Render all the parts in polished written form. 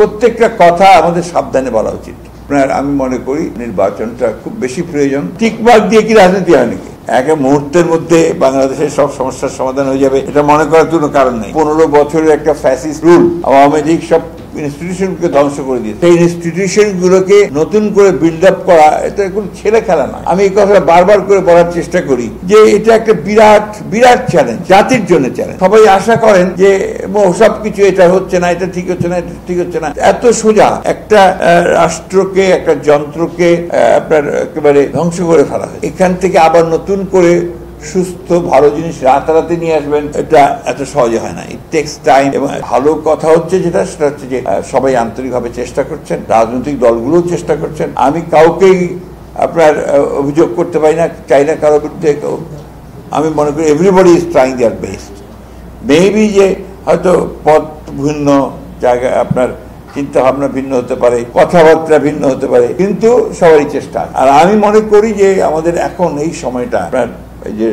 প্রত্যেকটা কথা আমাদের সাবধানে বলা উচিত। আমি মনে করি নির্বাচনটা খুব বেশি প্রয়োজন। টিকমার্ক দিয়ে কি রাজনীতি হয় নাকি? এক মুহূর্তের মধ্যে বাংলাদেশের সব সমস্যার সমাধান হয়ে যাবে এটা মনে করার কোনো কারণ নেই। 15 বছরের একটা ফ্যাসিস্ট রুল আওয়ামী লীগ সব ইনস্টিটিউশনকে ধ্বংস করে দিয়েছে। সেই ইনস্টিটিউশন গুলোকে নতুন করে বিল্ড আপ করা এটা কোনো ছেলে খেলা নয়। আমি এই কথাটা বারবার করে বলার চেষ্টা করি যে এটা একটা বিরাট বিরাট চ্যালেঞ্জ, জাতির জন্য চ্যালেঞ্জ। সবাই আশা করেন যে সবকিছু এটা হচ্ছে না, এটা ঠিক হচ্ছে না, এটা ঠিক হচ্ছে না। এত সোজা একটা রাষ্ট্রকে, একটা যন্ত্রকে আপনার একেবারে ধ্বংস করে ফেলা হয়। এখান থেকে আবার নতুন করে সুস্থ ভালো জিনিস রাতারাতি নিয়ে আসবেন, এটা এত সহজে হয় না। ইট টেকস টাইম। এবং ভালো কথা হচ্ছে যেটা, সেটা হচ্ছে যে সবাই আন্তরিকভাবে চেষ্টা করছেন, রাজনৈতিক দলগুলোও চেষ্টা করছেন। আমি কাউকেই আপনার অভিযোগ করতে পারি না, চাই না কারোর বিরুদ্ধে। আমি মনে করি everybody is trying their best. Maybe যে হয়তো পথ ভিন্ন, জায়গায় আপনার চিন্তা ভাবনা ভিন্ন হতে পারে, কথাবার্তা ভিন্ন হতে পারে, কিন্তু সবারই চেষ্টা। আর আমি মনে করি যে আমাদের এখন এই সময়টা আপনার এই যে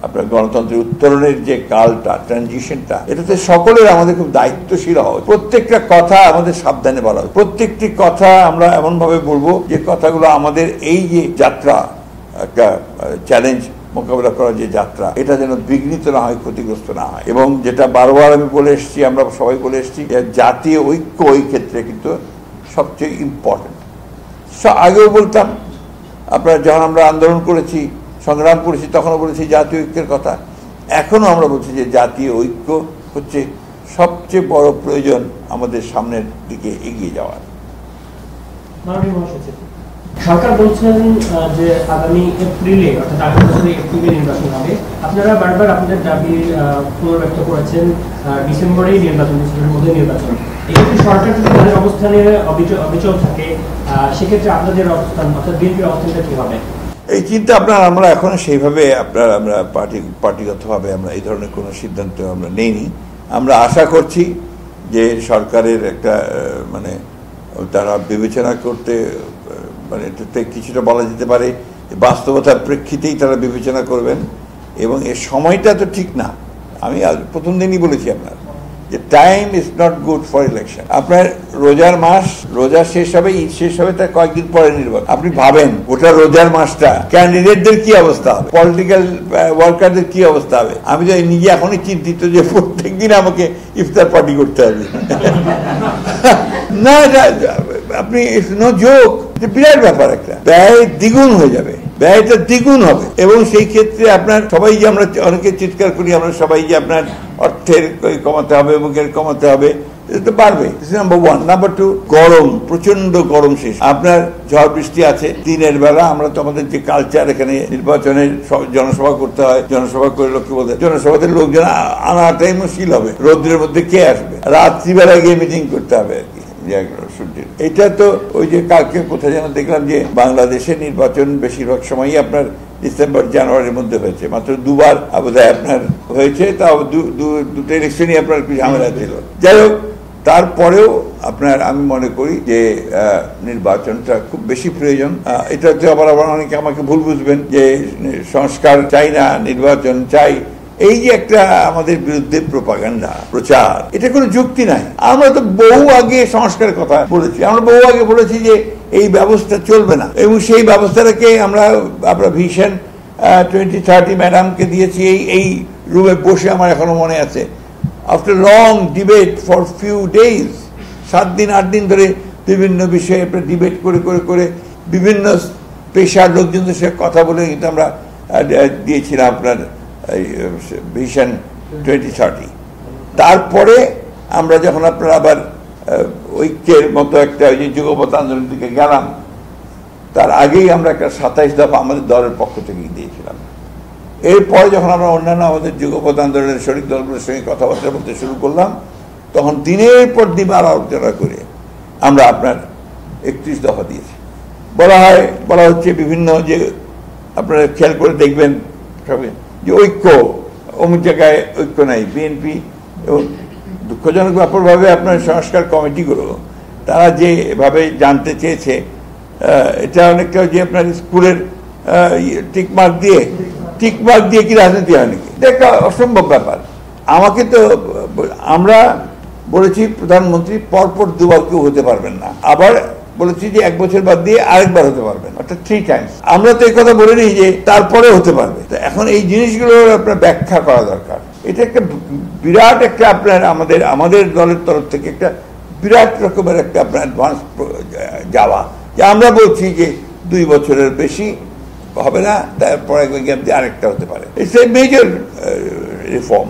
আপনার গণতন্ত্রের উত্তরণের যে কালটা, ট্রানজিশনটা, এটাতে সকলের আমাদের খুব দায়িত্বশীল হওয়া। প্রত্যেকটা কথা আমাদের সাবধানে বলা, প্রত্যেকটি কথা আমরা এমন ভাবে বলবো যে কথাগুলো আমাদের এই যে যাত্রা, একটা চ্যালেঞ্জ মোকাবিলা করার যে যাত্রা, এটা যেন বিঘ্নিত না হয়, ক্ষতিগ্রস্ত না হয়। এবং যেটা বারবার আমি বলে এসেছি, আমরা সবাই বলে এসেছি, জাতীয় ঐক্য ওই ক্ষেত্রে কিন্তু সবচেয়ে ইম্পর্টেন্ট। আগেও বলতাম, আপনার যখন আমরা আন্দোলন করেছি, সংগ্রাম করেছি, তখনও বলেছি জাতীয় ঐক্যের কথা। এখনো আমরা বলছি যে জাতীয় ঐক্য হচ্ছে সবচেয়ে বড় প্রয়োজন আমাদের সামনের দিকে এগিয়ে যাওয়ার। সরকার বলছেন যে আগামী এপ্রিলে, অর্থাৎ আগামী বছরে এপ্রিলে নির্বাচন হবে। আপনারা বারবার আপনাদের দাবি পুনর্ব্যক্ত করেছেন ডিসেম্বরেই নির্বাচন, ডিসেম্বরের মধ্যে নির্বাচন। এক্ষেত্রে সরকার যদি তাদের অবস্থানে অবিচল থাকে, সেক্ষেত্রে আপনাদের অবস্থান, অর্থাৎ বিএনপির অবস্থানটা কি হবে? এই চিন্তা আমরা এখন সেইভাবে আমরা পার্টিগতভাবে আমরা এই ধরনের কোনো সিদ্ধান্ত আমরা নেইনি। আমরা আশা করছি যে সরকারের একটা মানে তারা বিবেচনা করতে, মানে এটাতে কিছুটা বলা যেতে পারে বাস্তবতার প্রেক্ষিতেই তারা বিবেচনা করবেন। এবং এর সময়টা তো ঠিক না। আমি প্রথম দিনই বলেছি আপনার যে time is not good for election. আপনার রোজার মাস, রোজা শেষ হবে, ঈদ শেষ হবে, তার কয়েকদিন পরে নির্বাচন। আপনি ভাবেন ওটা রোজার মাসটা ক্যান্ডিডেটদের কি অবস্থা হবে, পলিটিক্যাল ওয়ার্কারদের কি অবস্থা হবে। আমি তো নিজে এখনই চিন্তিত যে প্রত্যেক দিন আমাকে ইফতার পার্টি করতে হবে। না, আপনি নো জোক, বিরাট ব্যাপার। একটা ব্যয় দ্বিগুণ হয়ে যাবে, ব্যয়টা দ্বিগুণ হবে। এবং সেই ক্ষেত্রে আপনার সবাই যে আমরা অনেকে চিৎকার করি, আমরা সবাই যে আপনার অর্থের কমাতে হবে, মুখের কমাতে হবে, এটা তো বাড়বে। Number one. নাম্বার টু, গরম, প্রচন্ড গরম শেষ। আপনার ঝড় বৃষ্টি আছে দিনের বেলা। আমরা তো আমাদের যে কালচার, এখানে নির্বাচনের জনসভা করতে হয়, জনসভা করে লোককে বলতে, জনসভাতে লোকজন আনাটাই মুশকিল হবে। রোদ্রের মধ্যে কে আসবে? রাত্রিবেলা গিয়ে মিটিং করতে হবে আর কি। এটা তো ওই যে কালকে কোথায় যেন দেখলাম যে বাংলাদেশের নির্বাচন বেশিরভাগ সময়ই আপনার ডিসেম্বর জানুয়ারির মধ্যে হয়েছে। মাত্র দুবার বোধহয় আপনার হয়েছে, তাও দুটো ইলেকশনই আপনার একটু ঝামেলা ছিল। যাই হোক, তারপরেও আপনার আমি মনে করি যে নির্বাচনটা খুব বেশি প্রয়োজন। এটাতে আবার অনেকে আমাকে ভুল বুঝবেন যে সংস্কার চাই না, নির্বাচন চাই। এই যে একটা আমাদের বিরুদ্ধে প্রোপাগান্ডা, প্রচার, এটা কোনো যুক্তি নাই। আমরা তো বহু আগে সংস্কারের কথা বলেছি, আমরা বহু আগে বলেছি যে এই ব্যবস্থা চলবে না। এবং সেই ব্যবস্থাটাকে আমরা ভিশন 2030 ম্যাডামকে দিয়েছি এই রুমে বসে, আমার এখনো মনে আছে। After long debate for few days, 7 দিন 8 দিন ধরে বিভিন্ন বিষয়ে ডিবেট করে করে করে বিভিন্ন পেশার লোকজনদের সাথে কথা বলে কিন্তু আমরা দিয়েছিলাম আপনার ভিশন 2030। তারপরে আমরা যখন আপনার আবার ঐক্যের মতো একটা ওই যে যুগপৎ আন্দোলনের দিকে গেলাম, তার আগেই আমরা একটা 27 দফা আমাদের দলের পক্ষ থেকে দিয়েছিলাম। এরপরে যখন আমরা অন্যান্য আমাদের যুগপৎ আন্দোলনের শরিক দলগুলোর সঙ্গে কথাবার্তা বলতে শুরু করলাম, তখন দিনের পর দিন আলোচনা করে আমরা আপনার 31 দফা দিয়েছি। বলা হচ্ছে বিভিন্ন যে আপনারা খেয়াল করে দেখবেন সবাই যে ঐক্য, অমুক জায়গায় ঐক্য নাই। বিএনপি এবং দুঃখজনক ব্যাপারভাবে আপনার সংস্কার কমিটিগুলো তারা যেভাবে জানতে চেয়েছে, এটা অনেকটা যে আপনার স্কুলের টিকমার্ক দিয়ে কি রাজনীতি হয় নাকি? এটা একটা অসম্ভব ব্যাপার। আমাকে তো আমরা বলেছি প্রধানমন্ত্রী পরপর দুবার কেউ হতে পারবেন না, আবার বলেছি যে 1 বছর বাদ দিয়ে আরেকবার হতে পারবেন, অর্থাৎ 3 টাইমস। আমরা তো এই কথা বলিনি যে তারপরে হতে পারবে। তো এখন এই জিনিসগুলোর আপনার ব্যাখ্যা করা দরকার। এটা একটা বিরাট একটা আপনার আমাদের দলের তরফ থেকে একটা বিরাট রকমের একটা আপনার অ্যাডভান্স যাওয়া, যে আমরা বলছি যে 2 বছরের বেশি হবে না, তারপরে আরেকটা হতে পারে। It's a major reform.